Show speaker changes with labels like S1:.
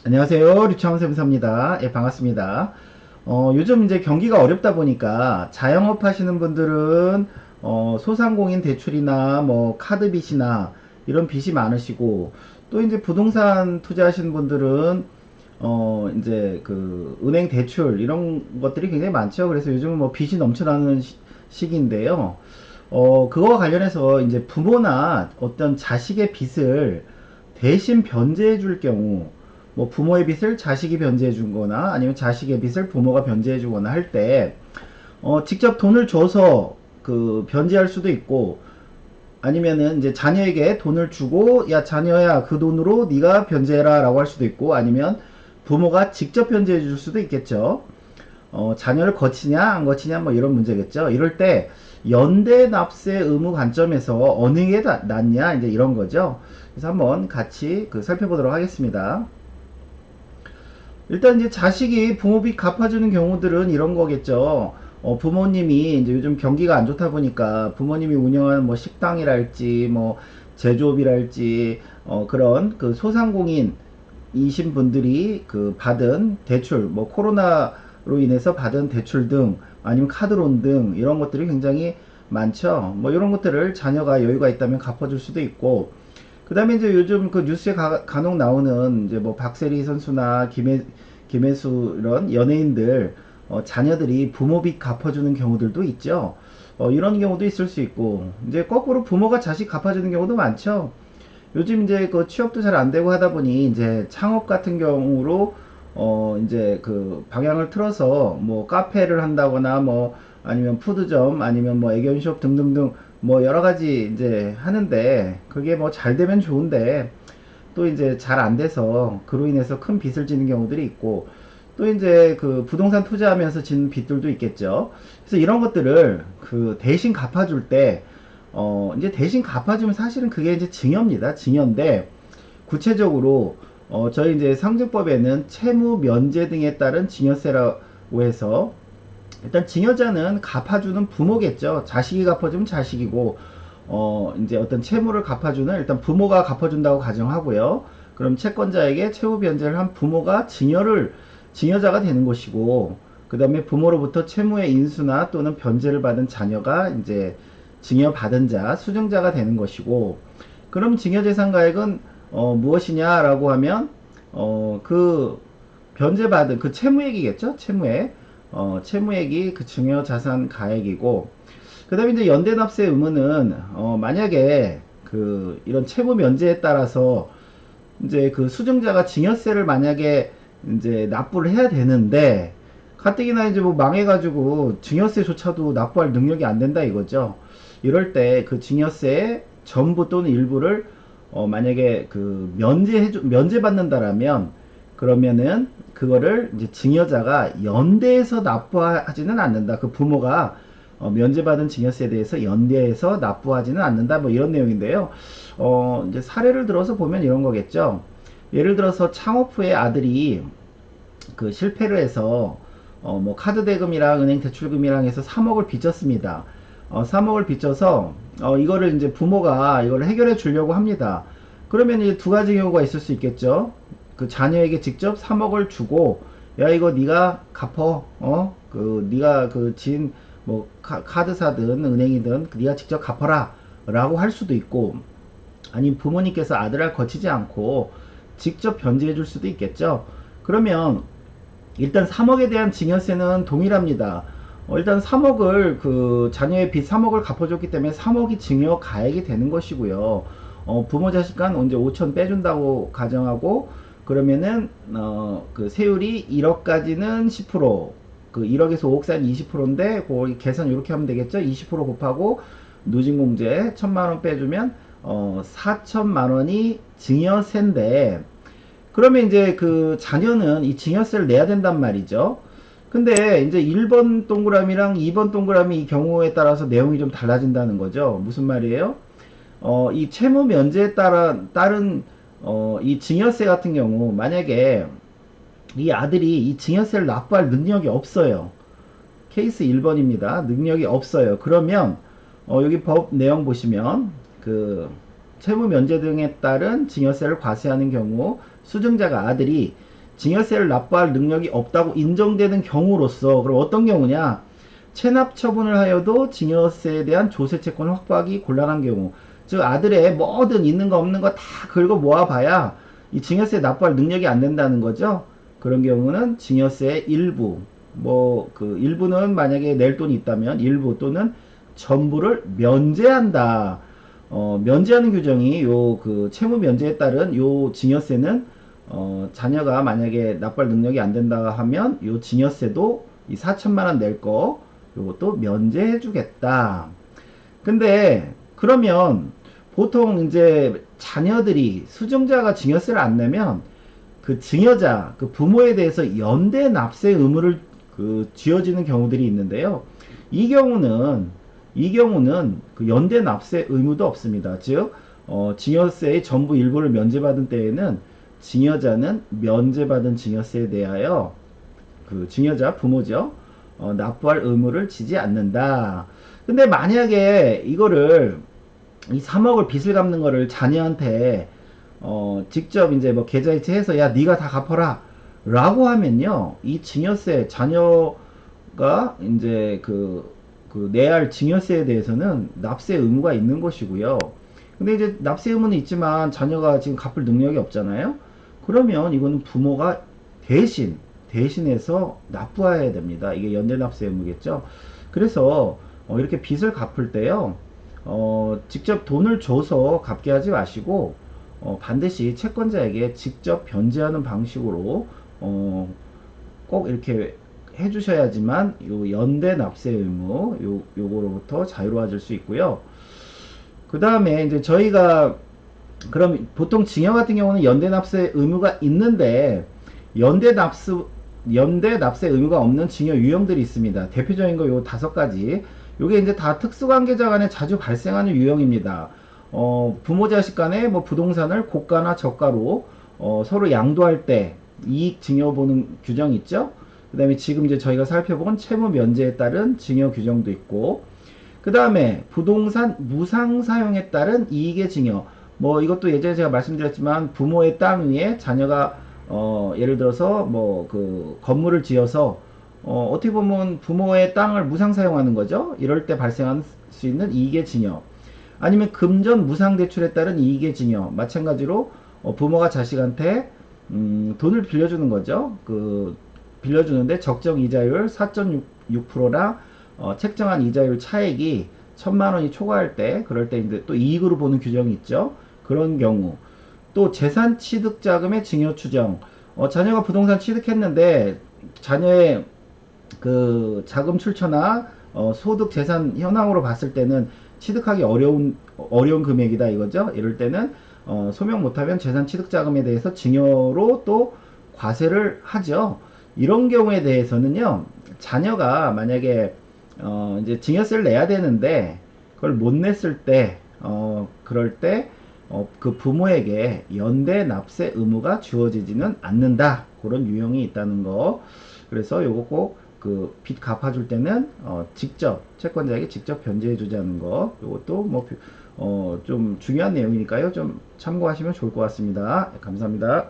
S1: 안녕하세요. 류창원 세무사입니다. 예, 반갑습니다. 요즘 이제 경기가 어렵다 보니까 자영업 하시는 분들은 소상공인 대출이나 뭐 카드빚이나 이런 빚이 많으시고, 또 이제 부동산 투자하시는 분들은 이제 그 은행 대출 이런 것들이 굉장히 많죠. 그래서 요즘은 뭐 빚이 넘쳐나는 시기인데요. 그거와 관련해서 이제 부모나 어떤 자식의 빚을 대신 변제해 줄 경우, 뭐 부모의 빚을 자식이 변제해 주거나 아니면 자식의 빚을 부모가 변제해 주거나 할 때, 직접 돈을 줘서 그 변제할 수도 있고, 아니면은 이제 자녀에게 돈을 주고, 야 자녀야 그 돈으로 네가 변제해라 라고 할 수도 있고, 아니면 부모가 직접 변제해 줄 수도 있겠죠. 자녀를 거치냐 안 거치냐 뭐 이런 문제겠죠. 이럴 때 연대 납세 의무 관점에서 어느 게 낫냐 이제 이런 거죠. 그래서 한번 같이 살펴보도록 하겠습니다. 일단 이제 자식이 부모비 갚아주는 경우들은 이런 거겠죠. 부모님이 이제 요즘 경기가 안 좋다 보니까 부모님이 운영하는 뭐 식당이랄지 뭐 제조업이랄지 그런 그 소상공인 이신 분들이 그 받은 대출, 뭐 코로나로 인해서 받은 대출 등 아니면 카드론 등 이런 것들이 굉장히 많죠. 뭐 이런 것들을 자녀가 여유가 있다면 갚아줄 수도 있고, 그 다음에 이제 요즘 그 뉴스에 간혹 나오는 이제 뭐 박세리 선수나 김혜수 이런 연예인들 자녀들이 부모빚 갚아주는 경우들도 있죠. 이런 경우도 있을 수 있고, 이제 거꾸로 부모가 자식 갚아주는 경우도 많죠. 요즘 이제 그 취업도 잘 안 되고 하다 보니 이제 창업 같은 경우로 이제 그 방향을 틀어서 뭐 카페를 한다거나 뭐 아니면 푸드점 아니면 뭐 애견숍 등등등 뭐 여러 가지 이제 하는데, 그게 뭐 잘 되면 좋은데 또 이제 잘 안 돼서 그로 인해서 큰 빚을 지는 경우들이 있고, 또 이제 그 부동산 투자하면서 지는 빚들도 있겠죠. 그래서 이런 것들을 그 대신 갚아줄 때 이제 대신 갚아주면 사실은 그게 이제 증여입니다. 증여인데, 구체적으로 저희 이제 상증법에는 채무 면제 등에 따른 증여세라고 해서, 일단 증여자는 갚아주는 부모겠죠. 자식이 갚아주면 자식이고, 이제 어떤 채무를 갚아주는 일단 부모가 갚아준다고 가정하고요. 그럼 채권자에게 채무 변제를 한 부모가 증여자가 되는 것이고, 그 다음에 부모로부터 채무의 인수나 또는 변제를 받은 자녀가 이제 증여받은 자, 수증자가 되는 것이고, 그럼 증여재산가액은 무엇이냐라고 하면 그 변제받은 그 채무액이겠죠. 채무액이 그 증여자산 가액이고, 그 다음에 이제 연대납세 의무는 만약에 그 이런 채무 면제에 따라서 이제 그 수증자가 증여세를 만약에 이제 납부를 해야 되는데, 가뜩이나 이제 뭐 망해가지고 증여세조차도 납부할 능력이 안 된다 이거죠. 이럴 때 그 증여세 전부 또는 일부를 만약에 그 면제받는다라면, 그러면은 그거를 이제 증여자가 연대해서 납부하지는 않는다. 그 부모가 면제받은 증여세에 대해서 연대해서 납부하지는 않는다. 뭐 이런 내용인데요. 이제 사례를 들어서 보면 이런 거겠죠. 예를 들어서 창업 후에 아들이 그 실패를 해서 뭐 카드 대금이랑 은행 대출금이랑 해서 3억을 빚졌습니다. 3억을 빚져서 이거를 이제 부모가 이걸 해결해 주려고 합니다. 그러면 이제 두 가지 경우가 있을 수 있겠죠. 그 자녀에게 직접 3억을 주고, 야 이거 네가 갚어, 그 네가 그 진 뭐 카드사든 은행이든 네가 직접 갚아라 라고 할 수도 있고, 아니면 부모님께서 아들을 거치지 않고 직접 변제해 줄 수도 있겠죠. 그러면 일단 3억에 대한 증여세는 동일합니다. 일단 3억을 그 자녀의 빚 3억을 갚아줬기 때문에 3억이 증여 가액이 되는 것이고요. 부모 자식 간 언제 5천 빼준다고 가정하고, 그러면은 그 세율이 1억까지는 10%, 그 1억에서 5억 사이는 20%인데 그 계산 이렇게 하면 되겠죠. 20% 곱하고 누진공제 1,000만원 빼주면 4천만 원이 증여세인데, 그러면 이제 그 자녀는 이 증여세를 내야 된단 말이죠. 근데 이제 1번 동그라미랑 2번 동그라미 이 경우에 따라서 내용이 좀 달라진다는 거죠. 무슨 말이에요? 이 채무 면제에 따른 이 증여세 같은 경우, 만약에 이 아들이 이 증여세를 납부할 능력이 없어요. 케이스 1번입니다. 능력이 없어요. 그러면 여기 법 내용 보시면 그 채무 면제 등에 따른 증여세를 과세하는 경우, 수증자가 아들이 증여세를 납부할 능력이 없다고 인정되는 경우로서, 그럼 어떤 경우냐? 체납 처분을 하여도 증여세에 대한 조세 채권 확보하기 곤란한 경우, 즉 아들의 뭐든 있는 거 없는 거 다 긁어 모아봐야 이 증여세 납부할 능력이 안 된다는 거죠. 그런 경우는 증여세의 일부, 뭐 그 일부는 만약에 낼 돈이 있다면 일부 또는 전부를 면제한다. 면제하는 규정이 요 그 채무 면제에 따른 요 증여세는 자녀가 만약에 납부할 능력이 안 된다 하면 요 증여세도 이 4천만 원 낼 거 요것도 면제해 주겠다. 근데 그러면 보통 이제 자녀들이 수증자가 증여세를 안 내면 그 증여자 그 부모에 대해서 연대 납세 의무를 그 지어지는 경우들이 있는데요. 이 경우는 그 연대 납세 의무도 없습니다. 즉 증여세의 전부 일부를 면제받은 때에는 증여자는 면제받은 증여세에 대하여 그 증여자 부모죠. 납부할 의무를 지지 않는다. 근데 만약에 이거를 이 3억을 빚을 갚는 거를 자녀한테 직접 이제 뭐 계좌이체해서 야 네가 다 갚아라 라고 하면요, 이 증여세 자녀가 이제 그 내야 할 증여세에 대해서는 납세 의무가 있는 것이고요. 근데 이제 납세 의무는 있지만 자녀가 지금 갚을 능력이 없잖아요. 그러면 이거는 부모가 대신해서 납부해야 됩니다. 이게 연대납세 의무겠죠. 그래서 이렇게 빚을 갚을 때요, 직접 돈을 줘서 갚게 하지 마시고 반드시 채권자에게 직접 변제하는 방식으로 꼭 이렇게 해주셔야지만 요 연대 납세 의무 요거로부터 자유로워질 수 있고요. 그 다음에 이제 저희가 그럼 보통 증여 같은 경우는 연대 납세 의무가 있는데 연대 납세 의무가 없는 증여 유형들이 있습니다. 대표적인 거 요 5가지. 요게 이제 다 특수관계자 간에 자주 발생하는 유형입니다. 부모 자식 간에 뭐 부동산을 고가나 저가로 서로 양도할 때 이익 증여 보는 규정 있죠. 그 다음에 지금 이제 저희가 살펴본 채무 면제에 따른 증여 규정도 있고, 그 다음에 부동산 무상 사용에 따른 이익의 증여. 뭐 이것도 예전에 제가 말씀드렸지만 부모의 땅 위에 자녀가 예를 들어서 뭐 그 건물을 지어서 어떻게 보면 부모의 땅을 무상 사용하는 거죠. 이럴 때 발생할 수 있는 이익의 증여. 아니면 금전 무상 대출에 따른 이익의 증여. 마찬가지로 부모가 자식한테 돈을 빌려주는 거죠. 그 빌려주는데 적정 이자율 4.6%랑 책정한 이자율 차액이 1,000만 원이 초과할 때, 그럴 때 이제 또 이익으로 보는 규정이 있죠. 그런 경우. 또 재산 취득 자금의 증여 추정. 자녀가 부동산 취득했는데 자녀의 그 자금 출처나 소득 재산 현황으로 봤을 때는 취득하기 어려운 금액이다 이거죠. 이럴 때는 소명 못하면 재산 취득 자금에 대해서 증여로 또 과세를 하죠. 이런 경우에 대해서는요, 자녀가 만약에 이제 증여세를 내야 되는데 그걸 못 냈을 때 그럴 때 그 부모에게 연대 납세 의무가 주어지지는 않는다. 그런 유형이 있다는 거. 그래서 요거 꼭 그 빚 갚아줄 때는 직접 채권자에게 직접 변제해 주자는 거. 요것도 뭐 좀 중요한 내용이니까요. 좀 참고하시면 좋을 것 같습니다. 감사합니다.